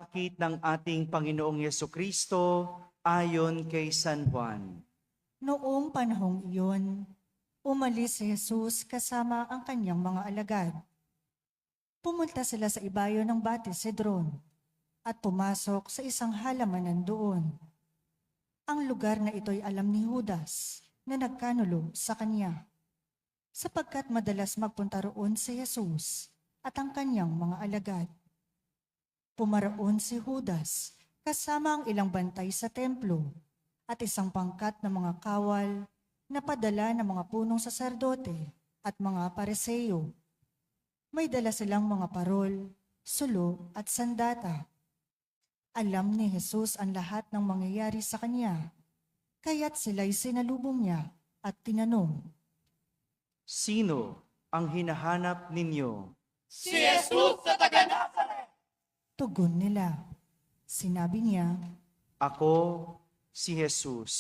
pag-aakit ng ating Panginoong Yesukristo ayon kay San Juan. Noong panahong iyon, umalis si Jesus kasama ang kanyang mga alagad. Pumunta sila sa ibayo ng Batis Cedron at pumasok sa isang halamanan doon. Ang lugar na ito'y alam ni Judas na nagkanulo sa kanya, sapagkat madalas magpunta roon si Jesus at ang kanyang mga alagad. Pumaraon si Judas kasama ang ilang bantay sa templo at isang pangkat ng mga kawal na padala ng mga punong saserdote at mga pareseyo. May dala silang mga parol, sulo at sandata. Alam ni Jesus ang lahat ng mangyayari sa kanya, kaya't sila'y sinalubong niya at tinanong, Sino ang hinahanap ninyo? Si Jesus sa taga-Nazaret. tugon nila. Sinabi niya, Ako si Jesus.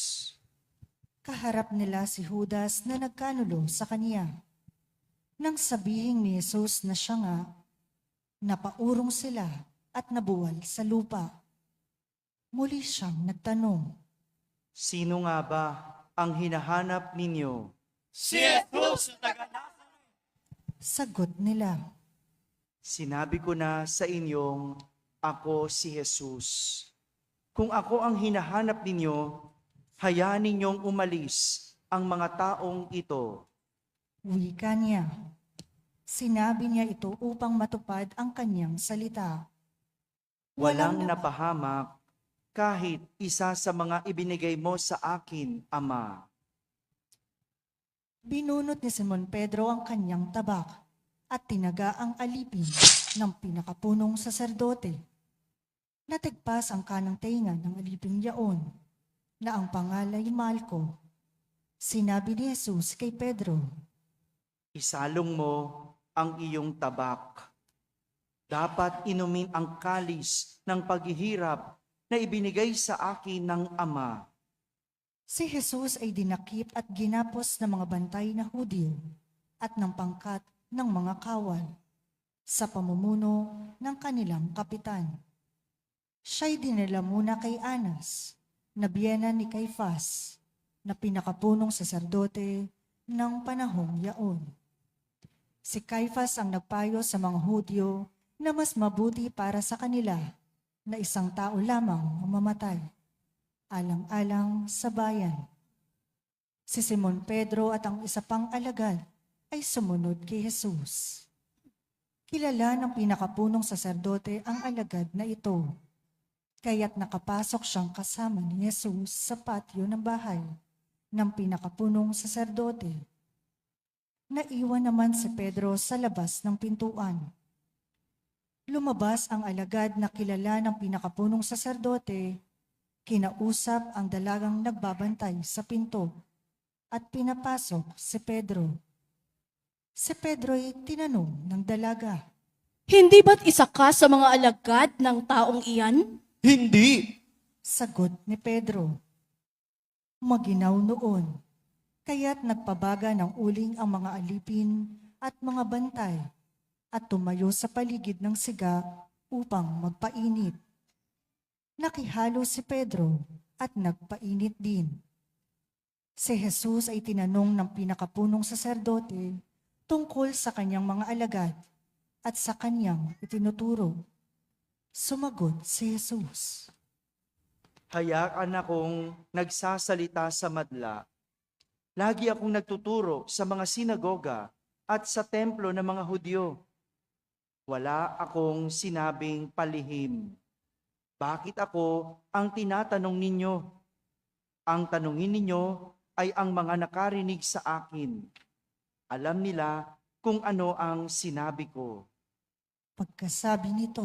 kaharap nila si Judas na nagkanulo sa kanya. Nang sabihin ni Jesus na siya nga, napaurong sila at nabuwal sa lupa. Muli siyang nagtanong, Sino nga ba ang hinahanap ninyo? Si Jesus sa taga-Nazaret. sagot nila. Sinabi ko na sa inyong ako si Jesus. Kung ako ang hinahanap ninyo, hayaan ninyong umalis ang mga taong ito. Wika niya. Sinabi niya ito upang matupad ang kanyang salita. Walang napahamak kahit isa sa mga ibinigay mo sa akin, Ama. Binunot ni Simon Pedro ang kanyang tabak at tinaga ang alipin ng pinakapunong saserdote. Natigpas ang kanang tainga ng alipin yaon na ang pangalay Malco. Sinabi ni Jesus kay Pedro, Isalong mo ang iyong tabak. Dapat inumin ang kalis ng paghihirap na ibinigay sa akin ng Ama. si Jesus ay dinakip at ginapos ng mga bantay na Hudyo at ng pangkat ng mga kawal sa pamumuno ng kanilang kapitan. Siya'y dinala muna kay Anas, na biyena ni Caifás, na pinakapunong saserdote ng panahong yaon. Si Caifás ang nagpayo sa mga Hudyo na mas mabuti para sa kanila na isang tao lamang ang mamatay, alang-alang sa bayan. Si Simon Pedro at ang isa pang alagad ay sumunod kay Jesus. Kilala ng pinakapunong saserdote ang alagad na ito, kaya't nakapasok siyang kasama ni Jesus sa patio ng bahay ng pinakapunong saserdote. Naiwan naman si Pedro sa labas ng pintuan. Lumabas ang alagad na kilala ng pinakapunong saserdote, kinausap ang dalagang nagbabantay sa pinto at pinapasok si Pedro. Si Pedro'y tinanong ng dalaga, Hindi ba't isa ka sa mga alagad ng taong iyan? Hindi. sagot ni Pedro. Maginaw noon, kaya't nagpabaga ng uling ang mga alipin at mga bantay at tumayo sa paligid ng siga upang magpainit. Nakihalo si Pedro at nagpainit din. Si Jesus ay tinanong ng pinakapunong saserdote tungkol sa kanyang mga alagad at sa kanyang itinuturo. Sumagot si Jesus. Hayaan akong nagsasalita sa madla. Lagi akong nagtuturo sa mga sinagoga at sa templo ng mga Hudyo. Wala akong sinabing palihim. Bakit ako ang tinatanong ninyo? Ang tanungin ninyo ay ang mga nakarinig sa akin. Alam nila kung ano ang sinabi ko. Pagkasabi nito,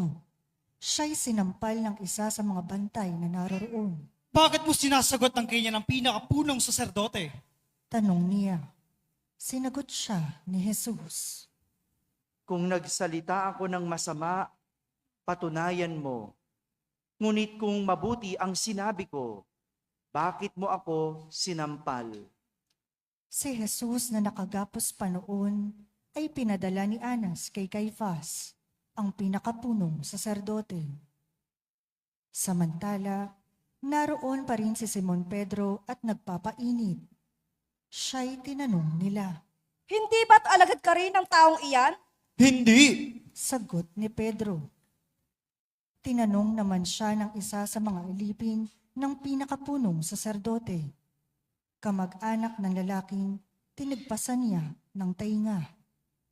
siya'y sinampal ng isa sa mga bantay na naroroon. Bakit mo sinasagot ang kanya ng pinakapunong saserdote? Tanong niya. Sinagot siya ni Jesus. Kung nagsalita ako ng masama, patunayan mo. Ngunit kung mabuti ang sinabi ko, bakit mo ako sinampal? Si Jesus na nakagapos pa noon ay pinadala ni Anas kay Caifás, ang pinakapunong saserdote. Samantala, naroon pa rin si Simon Pedro at nagpapainit. Siya'y tinanong nila. Hindi ba't alagad ka rin ng taong iyan? Hindi. Sagot ni Pedro. Tinanong naman siya ng isa sa mga alipin ng pinakapunong saserdote. Kamag-anak ng lalaking tinigpasan niya ng tainga.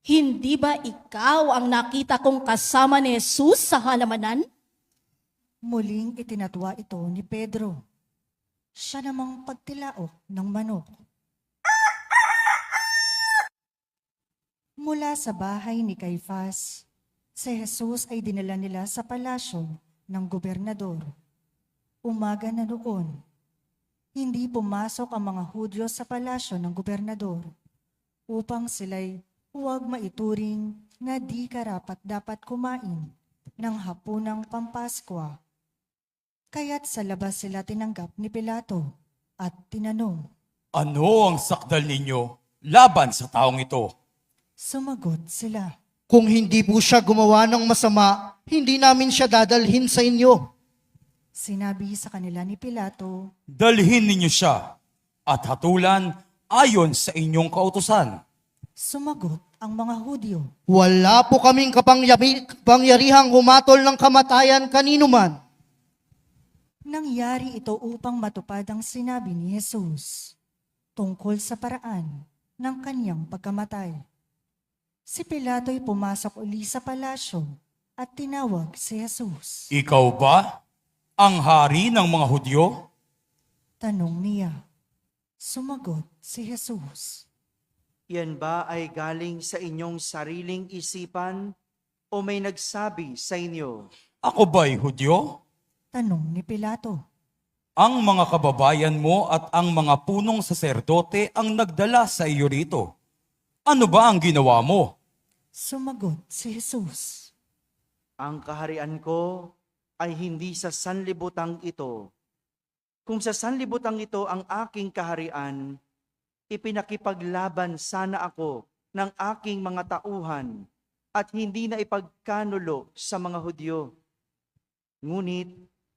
Hindi ba ikaw ang nakita kong kasama ni Jesus sa halamanan? Muling itinatwa ito ni Pedro. Siya namang pagtilaok ng manok. Mula sa bahay ni Caifás, si Jesus ay dinala nila sa palasyo ng gobernador. Umaga na noon, hindi pumasok ang mga Hudyo sa palasyo ng gobernador upang sila'y huwag maituring na di karapat-dapat kumain ng hapunang Pampaskwa. Kaya't sa labas sila tinanggap ni Pilato at tinanong. Ano ang sakdal ninyo laban sa taong ito? Sumagot sila. Kung hindi po siya gumawa ng masama, hindi namin siya dadalhin sa inyo. Sinabi sa kanila ni Pilato, Dalhin ninyo siya at hatulan ayon sa inyong kautusan. sumagot ang mga Hudyo. Wala po kaming kapangyarihang humatol ng kamatayan kanino man. Nangyari ito upang matupad ang sinabi ni Jesus tungkol sa paraan ng kanyang pagkamatay. Si Pilato'y pumasok uli sa palasyo at tinawag si Jesus. Ikaw ba ang hari ng mga Hudyo? Tanong niya. Sumagot si Jesus. Yan ba ay galing sa inyong sariling isipan o may nagsabi sa inyo? Ako ba'y Hudyo? Tanong ni Pilato. Ang mga kababayan mo at ang mga punong saserdote ang nagdala sa iyo rito. Ano ba ang ginawa mo? Sumagot si Jesus. Ang kaharian ko ay hindi sa sanlibutang ito. Kung sa sanlibutang ito ang aking kaharian, ipinakipaglaban sana ako ng aking mga tauhan at hindi na ipagkanulo sa mga Hudyo. Ngunit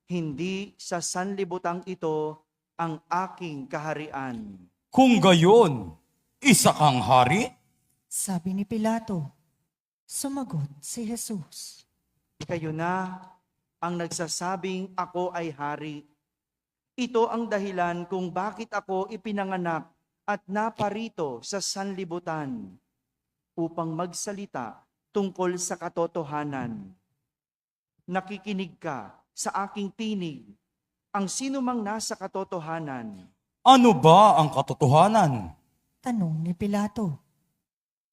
hindi sa sanlibutang ito ang aking kaharian. Kung gayon, isa kang hari? Sabi ni Pilato. Sumagot si Jesus. Kayo na ang nagsasabing ako ay hari. Ito ang dahilan kung bakit ako ipinanganak at naparito sa sanlibutan upang magsalita tungkol sa katotohanan. Nakikinig ka sa aking tinig, ang sinumang nasa katotohanan. Ano ba ang katotohanan? Tanong ni Pilato.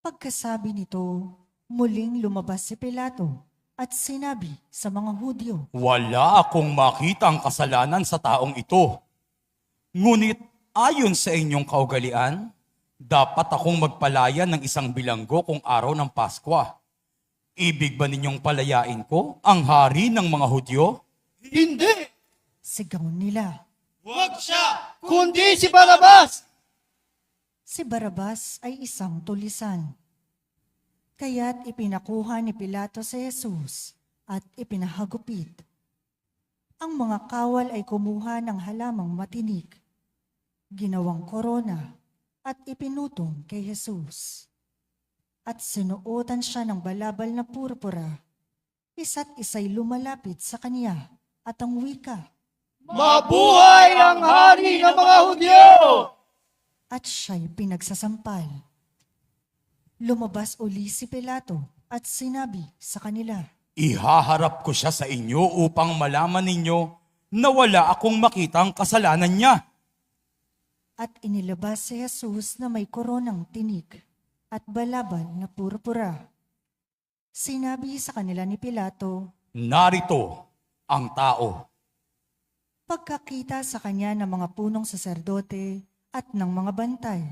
Pagkasabi nito, muling lumabas si Pilato at sinabi sa mga Hudyo. Wala akong makitang kasalanan sa taong ito. Ngunit ayon sa inyong kaugalian, dapat akong magpalaya ng isang bilanggo kung araw ng Paskwa. Ibig ba ninyong palayain ko ang hari ng mga Hudyo? Hindi! Sigaw nila. Huwag siya! Kundi si Barabas! Si Barabas ay isang tulisan. Kaya't ipinakuha ni Pilato si Jesus at ipinahagupit. Ang mga kawal ay kumuha ng halamang matinik, ginawang korona at ipinutong kay Jesus. At sinuotan siya ng balabal na purpura. Isa't isa'y lumalapit sa kanya at ang wika. Mabuhay ang hari ng mga Hudyo! At siya'y pinagsasampal. Lumabas uli si Pilato at sinabi sa kanila. Ihaharap ko siya sa inyo upang malaman ninyo na wala akong makitang kasalanan niya. At inilabas si Jesus na may koronang tinik at balabal na purpura. Sinabi sa kanila ni Pilato, Narito ang tao. pagkakita sa kanya ng mga punong saserdote at ng mga bantay,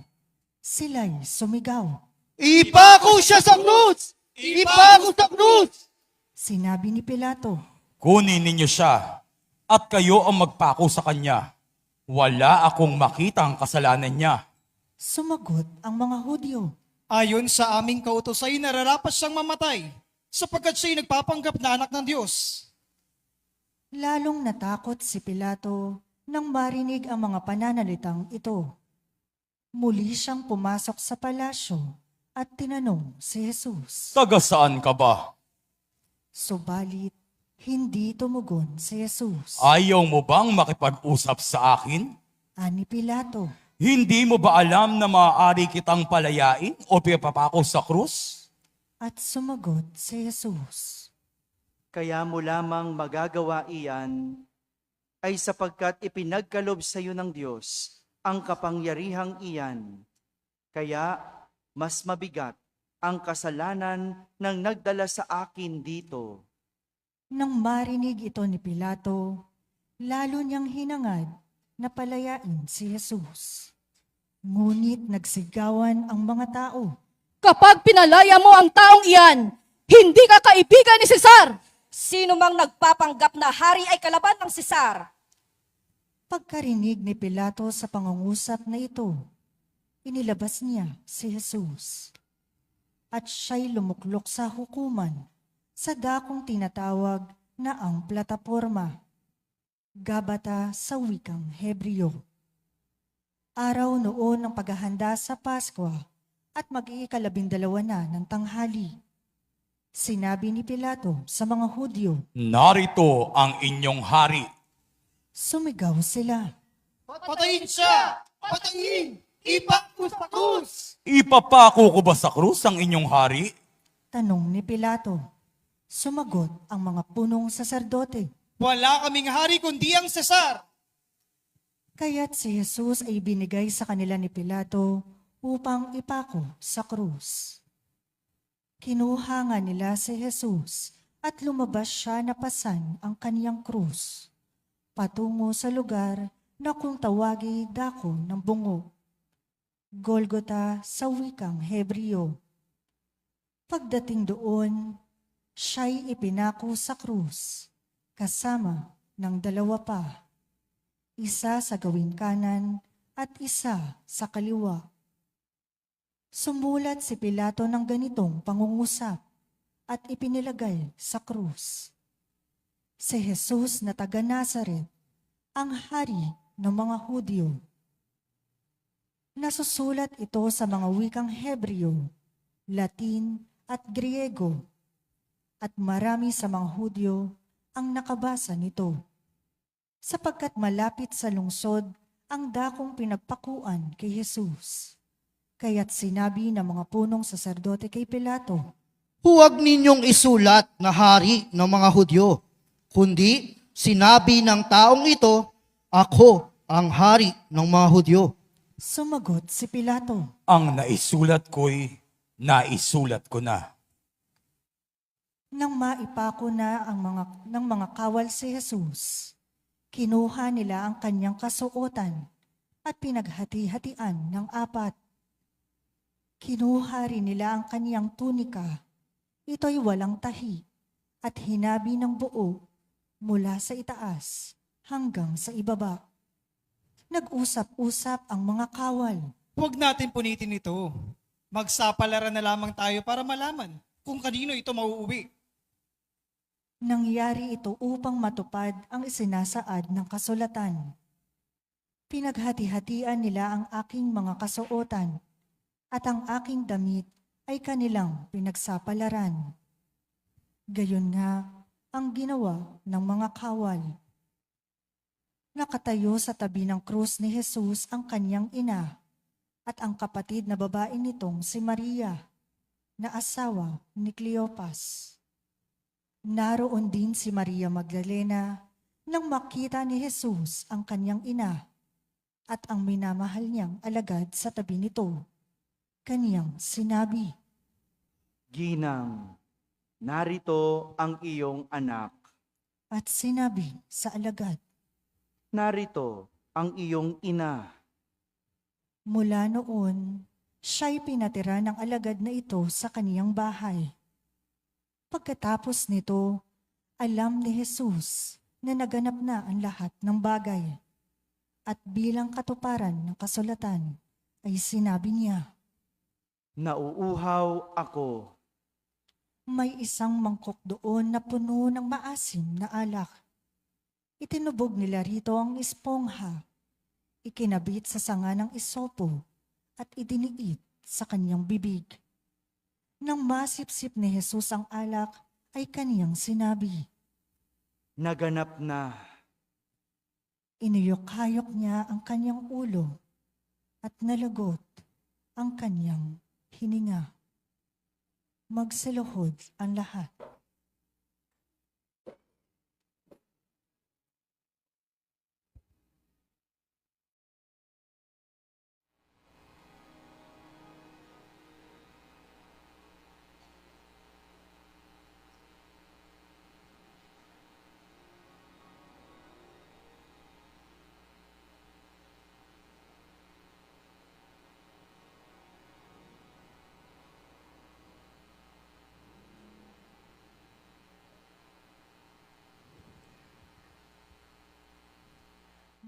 sila'y sumigaw. Ipako siya sa krus! Ipako sa krus! Sinabi ni Pilato, Kunin ninyo siya at kayo ang magpako sa kanya. Wala akong makitang kasalanan niya. sumagot ang mga Hudyo. Ayon sa aming kautos ay nararapat siyang mamatay sapagkat siya'y nagpapanggap na anak ng Diyos. Lalong natakot si Pilato nang marinig ang mga pananalitang ito. Muli siyang pumasok sa palasyo at tinanong si Jesus. Taga saan ka ba? Subalit, hindi tumugon si Jesus. Ayaw mo bang makipag-usap sa akin? Ani Pilato. Hindi mo ba alam na maaari kitang palayain o pipapako sa krus? At sumagot si Jesus. Kaya mo lamang magagawa iyan ay sapagkat ipinagkalob sa iyo ng Diyos ang kapangyarihang iyan. Kaya mas mabigat ang kasalanan ng nagdala sa akin dito. Nang marinig ito ni Pilato, lalo niyang hinangad na palayain si Jesus. Ngunit nagsigawan ang mga tao. Kapag pinalaya mo ang taong iyan, hindi ka kaibigan ni Cesar! Sino mang nagpapanggap na hari ay kalaban ng Sesar? Pagkarinig ni Pilato sa pangungusap na ito, inilabas niya si Jesus. At siya'y lumuklok sa hukuman sa dakong tinatawag na ang plataporma, Gabata sa wikang Hebreo. Araw noon ng paghahanda sa Paskwa at mag-iikalabindalawa na ng tanghali. Sinabi ni Pilato sa mga Hudyo, Narito ang inyong hari. sumigaw sila. Patayin siya! Patayin! Ipagkus! Ipapako ko ba sa krus ang inyong hari? Tanong ni Pilato. Sumagot ang mga punong saserdote. Wala kaming hari kundi ang Cesar. Kaya't si Jesus ay binigay sa kanila ni Pilato upang ipako sa krus. Kinuha nga nila si Jesus at lumabas siya na pasan ang kaniyang krus, patungo sa lugar na kung tawagi dako ng bungo, Golgota sa wikang Hebreo. Pagdating doon, siya'y ipinako sa krus, kasama ng dalawa pa, isa sa gawing kanan at isa sa kaliwa. Sumulat si Pilato ng ganitong pangungusap at ipinilagay sa krus. Si Jesus na taga Nazaret, ang hari ng mga Hudyo. Nasusulat ito sa mga wikang Hebreo, Latin at Griego, at marami sa mga Hudyo ang nakabasa nito, sapagkat malapit sa lungsod ang dakong pinagpakuan kay Jesus. Kaya't sinabi ng mga punong saserdote kay Pilato, Huwag ninyong isulat na hari ng mga Hudyo, kundi sinabi ng taong ito, ako ang hari ng mga Hudyo. sumagot si Pilato. Ang naisulat ko'y naisulat ko na. Nang maipako na ng mga kawal si Jesus, kinuha nila ang kanyang kasuotan at pinaghati-hatian ng apat. Kinuha rin nila ang kaniyang tunika. Ito'y walang tahi at hinabi ng buo mula sa itaas hanggang sa ibaba. Nag-usap-usap ang mga kawal. Huwag natin punitin ito. Magsapalaran na lamang tayo para malaman kung kanino ito mauuwi. Nangyari ito upang matupad ang isinasaad ng kasulatan. Pinaghati-hatian nila ang aking mga kasuotan at ang aking damit ay kanilang pinagsapalaran. Gayon nga ang ginawa ng mga kawal. Nakatayo sa tabi ng krus ni Jesus ang kanyang ina at ang kapatid na babae nitong si Maria, na asawa ni Cleopas. Naroon din si Maria Magdalena nang makita ni Jesus ang kanyang ina at ang minamahal niyang alagad sa tabi nito. Kaniyang sinabi, Ginang, narito ang iyong anak. at sinabi sa alagad, Narito ang iyong ina. mula noon, siya'y pinatira ng alagad na ito sa kaniyang bahay. Pagkatapos nito, alam ni Jesus na naganap na ang lahat ng bagay. At bilang katuparan ng kasulatan, ay sinabi niya, Nauuhaw ako. may isang mangkok doon na puno ng maasim na alak. Itinubog nila rito ang espongha, ikinabit sa sanga ng isopo at idiniit sa kanyang bibig. Nang masipsip ni Jesus ang alak, ay kaniyang sinabi. Naganap na. Inuyok-hayok niya ang kanyang ulo at nalagot ang kanyang hininga. Magsiluhod ang lahat.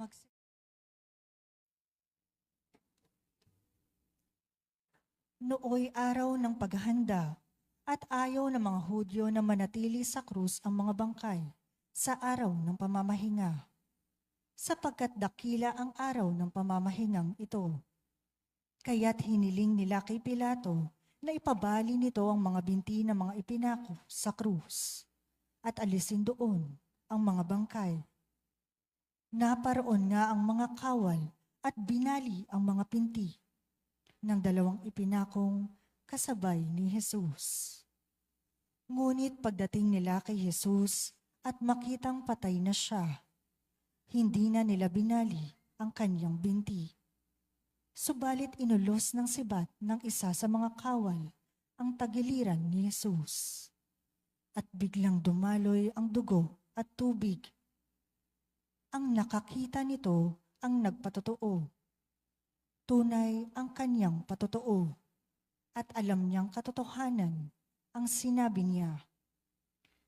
Magsi- Nooy araw ng paghahanda at ayaw ng mga Hudyo na manatili sa krus ang mga bangkay sa araw ng pamamahinga, sapagkat dakila ang araw ng pamamahingang ito. Kaya't hiniling nila kay Pilato na ipabali nito ang mga binti ng mga ipinako sa krus at alisin doon ang mga bangkay. Naparoon nga ang mga kawal at binali ang mga pinti ng dalawang ipinakong kasabay ni Jesus. Ngunit pagdating nila kay Jesus at makitang patay na siya, hindi na nila binali ang kanyang binti. Subalit inulos ng sibat ng isa sa mga kawal ang tagiliran ni Jesus. At biglang dumaloy ang dugo at tubig. Ang nakakita nito ang nagpatotoo. Tunay ang kanyang patotoo at alam niyang katotohanan ang sinabi niya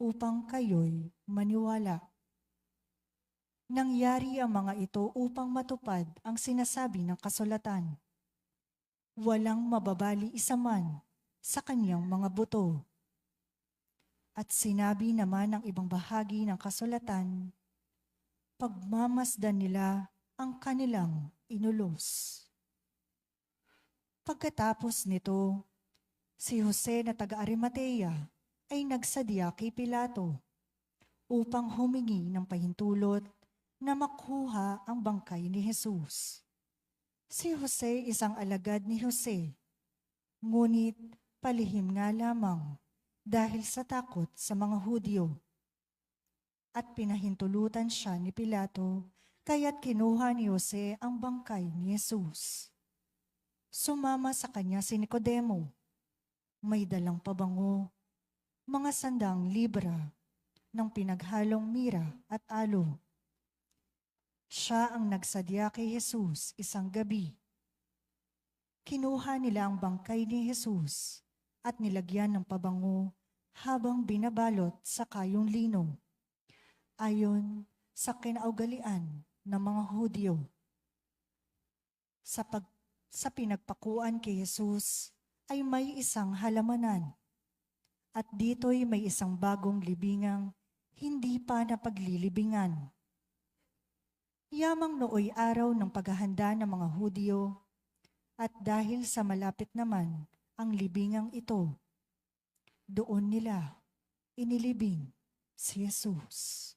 upang kayo'y maniwala. Nangyari ang mga ito upang matupad ang sinasabi ng kasulatan. Walang mababali isa man sa kanyang mga buto. At sinabi naman ng ibang bahagi ng kasulatan, pagmamasdan nila ang kanilang inulos. Pagkatapos nito, si Jose na taga-Arimatea ay nagsadya kay Pilato upang humingi ng pahintulot na makuha ang bangkay ni Jesus. Si Jose isang alagad ni Jose, ngunit palihim nga lamang dahil sa takot sa mga Hudyo. At pinahintulutan siya ni Pilato, kaya't kinuha ni Jose ang bangkay ni Jesus. Sumama sa kanya si Nicodemo, may dalang pabango, mga 100 libra ng pinaghalong mira at alo. Siya ang nagsadya kay Jesus isang gabi. Kinuha nila ang bangkay ni Jesus at nilagyan ng pabango habang binabalot sa kayong lino, ayon sa kinaugalian ng mga Hudyo. Sa pinagpakuan kay Jesus ay may isang halamanan at dito'y may isang bagong libingang hindi pa napaglilibingan. Yamang nooy araw ng paghahanda ng mga Hudyo at dahil sa malapit naman ang libingang ito, doon nila inilibing si Jesus.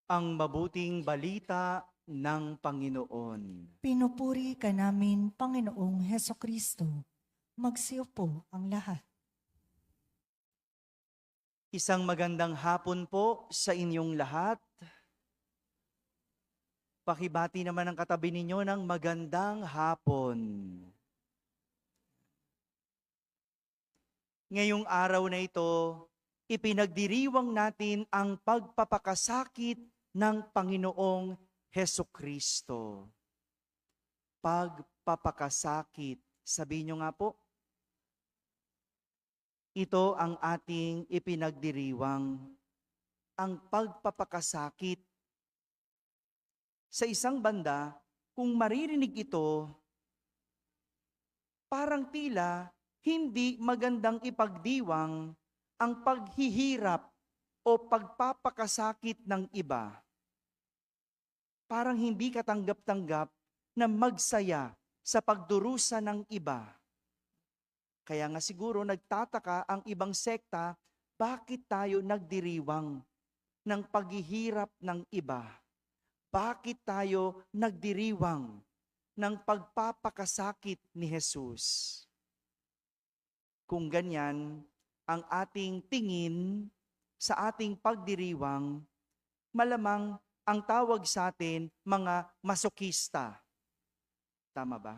Ang mabuting balita ng Panginoon. Pinupuri ka namin, Panginoong Hesukristo. Magsiupo ang lahat. Isang magandang hapon po sa inyong lahat. Pakibati naman ang katabi ninyo ng magandang hapon. Ngayong araw na ito, ipinagdiriwang natin ang pagpapakasakit ng Panginoong Hesukristo. Pagpapakasakit. Sabihin nyo nga po, ito ang ating ipinagdiriwang, ang pagpapakasakit. Sa isang banda, kung maririnig ito, parang tila hindi magandang ipagdiwang ang paghihirap o pagpapakasakit ng iba, parang hindi katanggap-tanggap na magsaya sa pagdurusa ng iba. Kaya nga siguro nagtataka ang ibang sekta, bakit tayo nagdiriwang ng paghihirap ng iba? Bakit tayo nagdiriwang ng pagpapakasakit ni Jesus? Kung ganyan ang ating tingin sa ating pagdiriwang, malamang ang tawag sa atin mga masokista. Tama ba?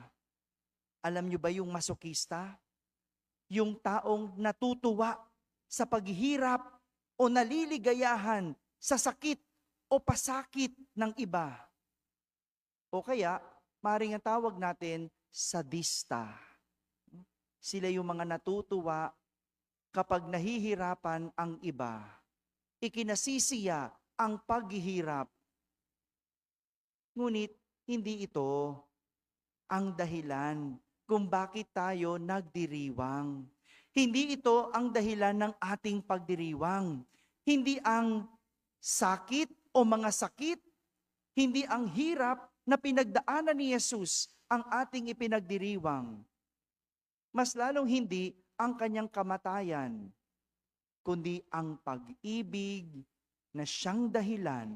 Alam niyo ba yung masokista? Yung taong natutuwa sa paghihirap o naliligayahan sa sakit o pasakit ng iba. O kaya, maring ang tawag natin, sadista. Sila yung mga natutuwa kapag nahihirapan ang iba. Ikinasisiya ang paghihirap. Ngunit, hindi ito ang dahilan kung bakit tayo nagdiriwang. Hindi ito ang dahilan ng ating pagdiriwang. Hindi ang sakit o mga sakit, hindi ang hirap na pinagdaanan ni Jesus ang ating ipinagdiriwang. Mas lalong hindi ang kanyang kamatayan, kundi ang pag-ibig na siyang dahilan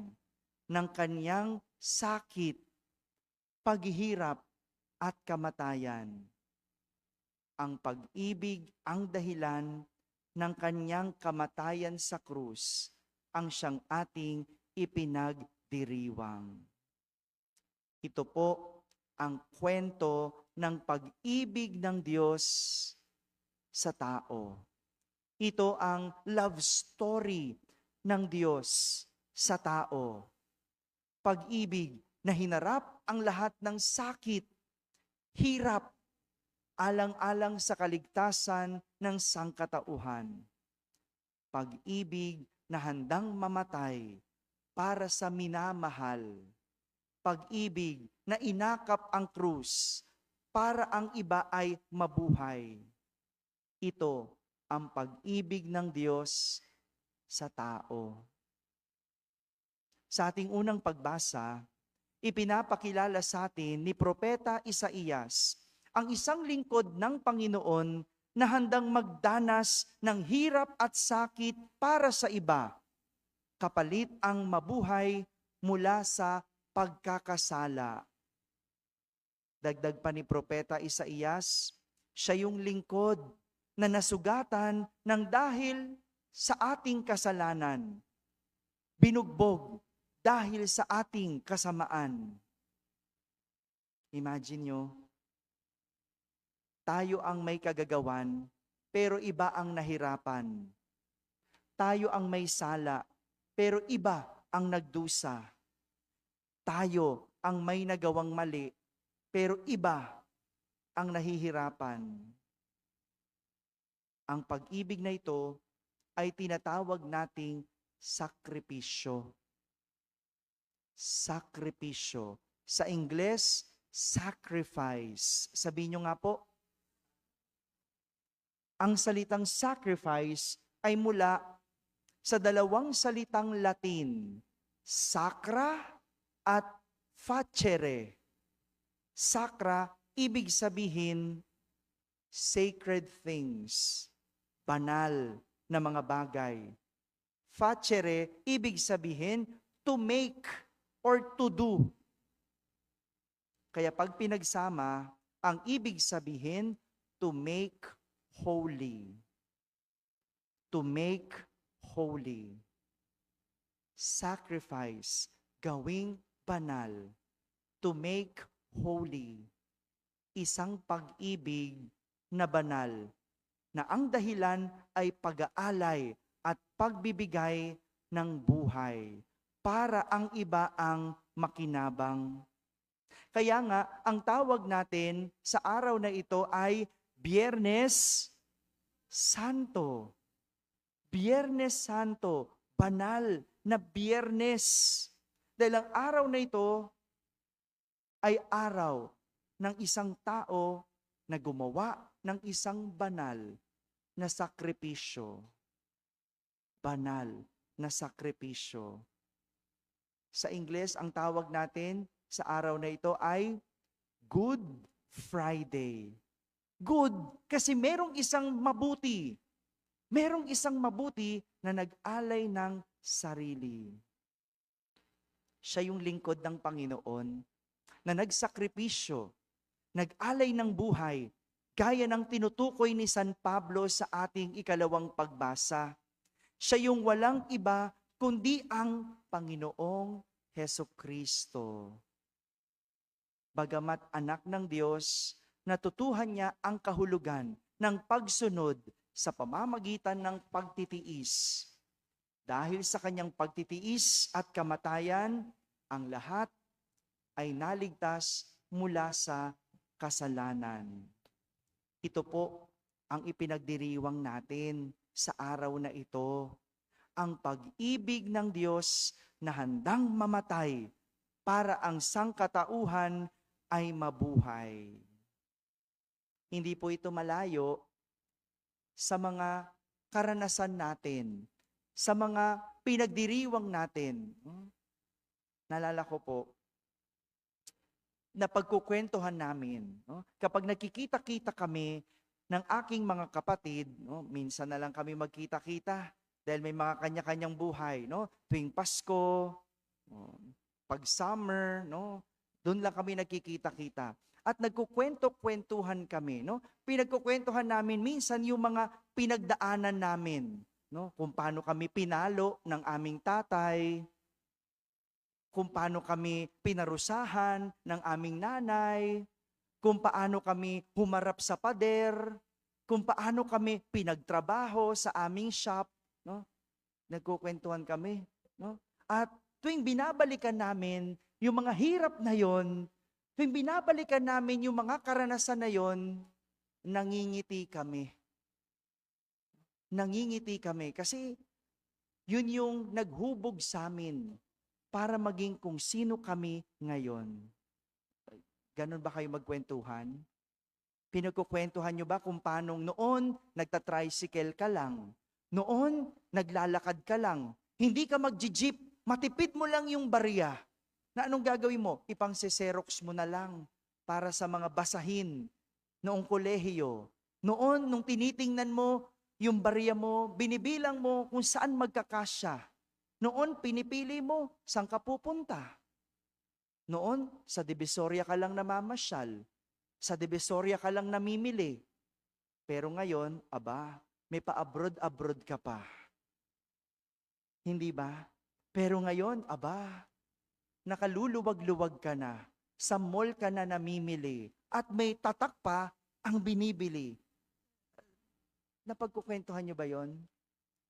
ng kanyang sakit, paghihirap at kamatayan. Ang pag-ibig ang dahilan ng kanyang kamatayan sa krus, ang siyang ating ipinagdiriwang. Ito po ang kwento ng pag-ibig ng Diyos sa tao. Ito ang love story ng Diyos sa tao. Pag-ibig na hinarap ang lahat ng sakit, hirap, alang-alang sa kaligtasan ng sangkatauhan. Pag-ibig na handang mamatay para sa minamahal. Pag-ibig na inakap ang krus para ang iba ay mabuhay. Ito ang pag-ibig ng Diyos sa tao. Sa ating unang pagbasa, ipinapakilala sa atin ni Propeta Isaías ang isang lingkod ng Panginoon na handang magdanas ng hirap at sakit para sa iba, kapalit ang mabuhay mula sa pagkakasala. Dagdag pa ni Propeta Isaías, siya yung lingkod na nasugatan ng dahil sa ating kasalanan, binugbog dahil sa ating kasamaan. Imagine nyo, tayo ang may kagagawan, pero iba ang nahirapan. Tayo ang may sala, pero iba ang nagdusa. Tayo ang may nagawang mali, pero iba ang nahihirapan. Ang pag-ibig na ito ay tinatawag nating sakripisyo. Sakripisyo. Sa Ingles, sacrifice. Sabihin nyo nga po, ang salitang sacrifice ay mula sa dalawang salitang Latin, sacra at facere. Sacra, ibig sabihin, sacred things, banal na mga bagay. Facere, ibig sabihin, to make or to do. Kaya pag pinagsama, ang ibig sabihin, to make holy. To make holy. Sacrifice, gawing banal. To make holy. Isang pag-ibig na banal, na ang dahilan ay pag-aalay at pagbibigay ng buhay para ang iba ang makinabang. Kaya nga, ang tawag natin sa araw na ito ay Biyernes Santo. Biyernes Santo, banal na Biyernes. Dahil ang araw na ito ay araw ng isang tao na gumawa ng isang banal na sakripisyo. banal na sakripisyo. Sa Ingles, ang tawag natin sa araw na ito ay Good Friday. Good kasi merong isang mabuti. Merong isang mabuti na nag-alay ng sarili. Siya yung lingkod ng Panginoon na nagsakripisyo, nag-alay ng buhay, gaya ng tinutukoy ni San Pablo sa ating ikalawang pagbasa. Siya yung walang iba kundi ang Panginoong Hesukristo. Bagamat anak ng Diyos, natutuhan niya ang kahulugan ng pagsunod sa pamamagitan ng pagtitiis. Dahil sa kanyang pagtitiis at kamatayan, ang lahat ay naligtas mula sa kasalanan. Ito po ang ipinagdiriwang natin sa araw na ito. Ang pag-ibig ng Diyos na handang mamatay para ang sangkatauhan ay mabuhay. Hindi po ito malayo sa mga karanasan natin, sa mga pinagdiriwang natin. Naalala ko po, na pagkukwentuhan namin, kapag nakikita-kita kami ng aking mga kapatid, minsan na lang kami magkita-kita dahil may mga kanya-kanyang buhay. Tuwing Pasko, pag summer, doon lang kami nagkikita-kita. At nagkukwento-kwentuhan kami. Pinagkukwentuhan namin minsan yung mga pinagdaanan namin. Kung paano kami pinalo ng aming tatay, kung paano kami pinarusahan ng aming nanay, kung paano kami humarap sa pader, kung paano kami pinagtrabaho sa aming shop. Nagkukwentuhan kami. At tuwing binabalikan namin yung mga hirap na yon, tuwing binabalikan namin yung mga karanasan na yon, nangingiti kami. Nangingiti kami kasi yun yung naghubog sa amin para maging kung sino kami ngayon. Ganon ba kayo magkwentuhan? Pinagkukwentuhan nyo ba kung paanong noon nagtatricycle ka lang? Noon naglalakad ka lang? Hindi ka mag-jeep, matipid mo lang yung barya. Na anong gagawin mo? Ipang-seserox mo na lang para sa mga basahin noong kolehiyo. Noon, nung tinitingnan mo yung barya mo, binibilang mo kung saan magkakasya. Noon, pinipili mo, saan ka pupunta? Noon, sa Divisoria ka lang namamasyal. Sa Divisoria ka lang namimili. Pero ngayon, may pa-abroad-abroad ka pa. Hindi ba? Pero ngayon, nakaluluwag-luwag ka na. Sa mall ka na namimili. At may tatak pa ang binibili. Napagkukwentuhan nyo ba yon?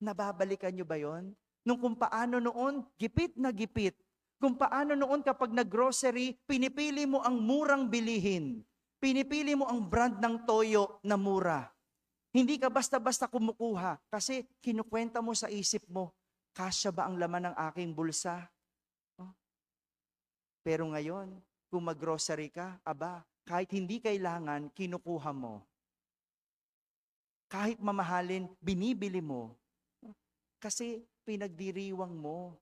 Nababalikan nyo ba yon? Nung kung paano noon, gipit na gipit. Kung paano noon kapag nag-grocery, pinipili mo ang murang bilihin. Pinipili mo ang brand ng toyo na mura. Hindi ka basta-basta kumukuha kasi kinukwenta mo sa isip mo, kasya ba ang laman ng aking bulsa? Pero ngayon, kung mag-grocery ka, kahit hindi kailangan, kinukuha mo. Kahit mamahalin, binibili mo. Kasi pinagdiriwang mo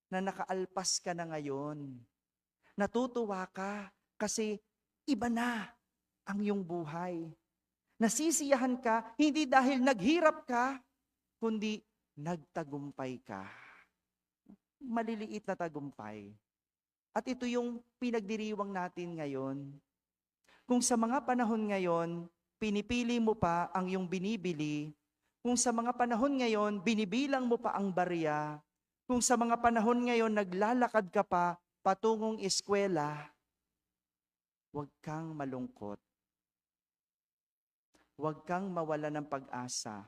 na nakaalpas ka na ngayon. Natutuwa ka kasi iba na ang iyong buhay. Nasisiyahan ka hindi dahil naghirap ka, kundi nagtagumpay ka. Maliliit na tagumpay. At ito yung pinagdiriwang natin ngayon. Kung sa mga panahon ngayon, pinipili mo pa ang iyong binibili, kung sa mga panahon ngayon, binibilang mo pa ang barya, kung sa mga panahon ngayon, naglalakad ka pa patungong eskwela, huwag kang malungkot. Huwag kang mawala ng pag-asa.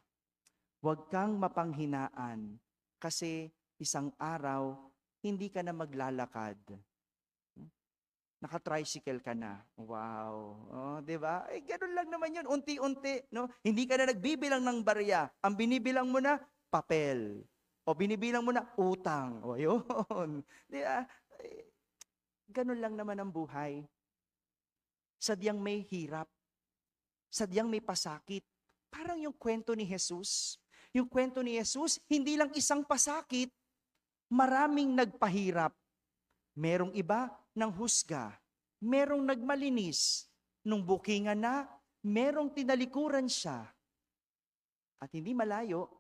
Huwag kang mapanghinaan kasi isang araw, hindi ka na maglalakad. Naka-tricycle ka na. Wow. Di ba? Ganun lang naman yun. Unti-unti. Hindi ka na nagbibilang ng barya. Ang binibilang mo na, papel. O binibilang mo na, utang. O yun. Di ba? Ganun lang naman ang buhay. Sadyang may hirap. Sadyang may pasakit. Parang yung kwento ni Jesus. Yung kwento ni Jesus, hindi lang isang pasakit, maraming nagpahirap. Merong iba ng husga, merong nagmalinis. Nung bukingan na, merong tinalikuran siya. At hindi malayo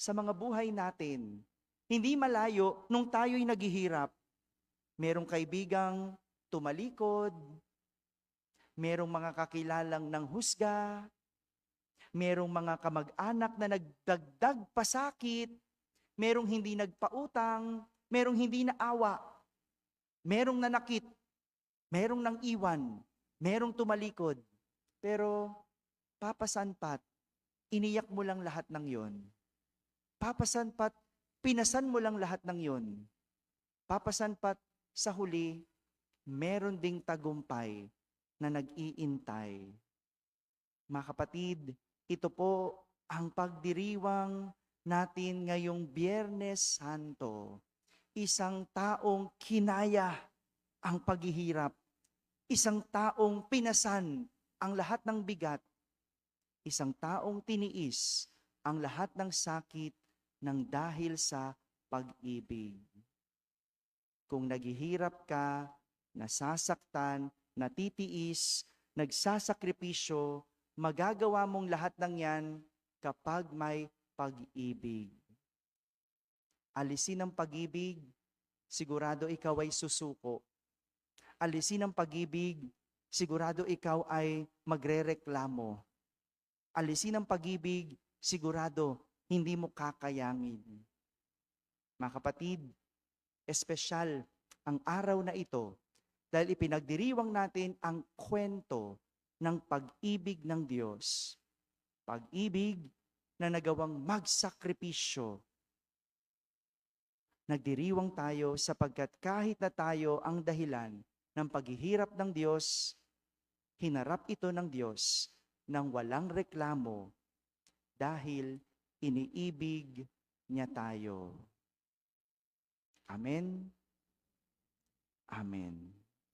sa mga buhay natin, hindi malayo nung tayo'y naghihirap. Merong kaibigang tumalikod, merong mga kakilalang ng husga, merong mga kamag-anak na nagdagdag pasakit, merong hindi nagpautang, merong hindi naawa, merong nanakit, merong nang iwan, merong tumalikod. Pero papasanpat, iniyak mo lang lahat ng yon. Papasanpat, pinasan mo lang lahat ng yon. Papasanpat, sa huli, meron ding tagumpay na nag-iintay. Mga kapatid, ito po ang pagdiriwang natin ngayong Biyernes Santo. Isang taong kinaya ang paghihirap. Isang taong pinasan ang lahat ng bigat. Isang taong tiniis ang lahat ng sakit ng dahil sa pag-ibig. Kung naghihirap ka, nasasaktan, natitiis, nagsasakripisyo, magagawa mong lahat ng yan kapag may pag-ibig. Alisin ang pag-ibig, sigurado ikaw ay susuko. Alisin ang pag-ibig, sigurado ikaw ay magrereklamo. Alisin ang pag-ibig, sigurado hindi mo kakayangin. Mga kapatid, espesyal ang araw na ito dahil ipinagdiriwang natin ang kwento ng pag-ibig ng Diyos. Pag-ibig na nagawang magsakripisyo. Nagdiriwang tayo sapagkat kahit na tayo ang dahilan ng paghihirap ng Diyos, hinarap ito ng Diyos ng walang reklamo dahil iniibig niya tayo. Amen. Amen.